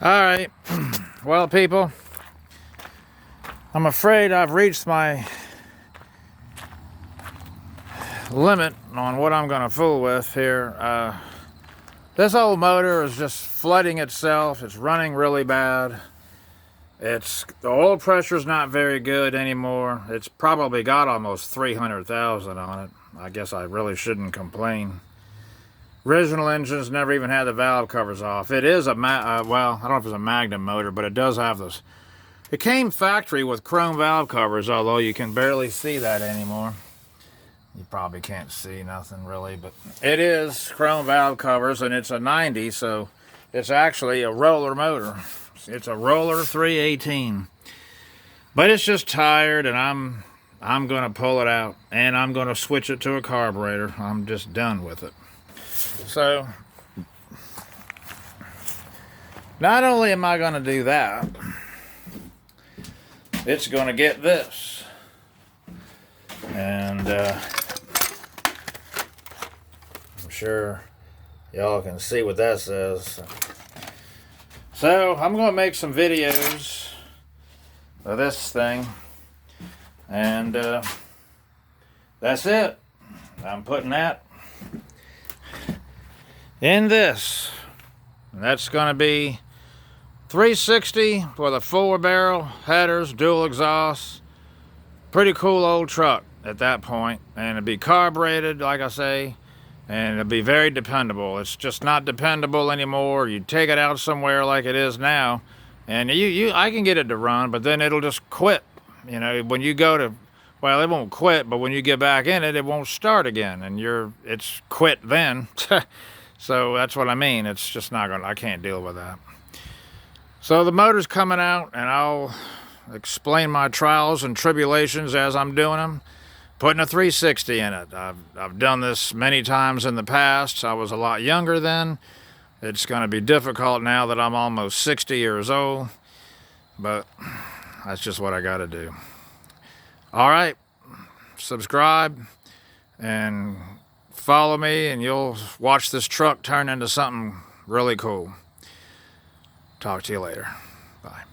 Alright, well people, I'm afraid I've reached my limit on what I'm going to fool with here. This old motor is just flooding itself. It's running really bad. The oil pressure's not very good anymore. It's probably got almost 300,000 on it. I guess I really shouldn't complain. Original engines never even had the valve covers off. It is well, I don't know if it's a Magnum motor, but it does have those. It came factory with chrome valve covers, although you can barely see that anymore. You probably can't see nothing really, but it is chrome valve covers, and it's a 90, so it's actually a roller motor. It's a roller 318. But it's just tired, and I'm going to pull it out, and I'm going to switch it to a carburetor. I'm just done with it. So, not only am I going to do that, it's going to get this. And I'm sure y'all can see what that says. So, I'm going to make some videos of this thing. And that's it. I'm putting that in this. And that's going to be 360 with a 4-barrel headers, dual exhaust. Pretty cool old truck at that point. And it'd be carbureted, like I say, and it'd be very dependable. It's just not dependable anymore. You take it out somewhere like it is now, and I can get it to run, but then it'll just quit. You know, when you go to, well, it won't quit, but when you get back in it, it won't start again, and it's quit then. So that's what I mean. It's just not gonna, I can't deal with that. So the motor's coming out, and I'll explain my trials and tribulations as I'm doing them. Putting a 360 in it. I've done this many times in the past. I was a lot younger then. It's gonna be difficult now that I'm almost 60 years old, but that's just what I gotta do. All right, subscribe and follow me, and you'll watch this truck turn into something really cool. Talk to you later. Bye.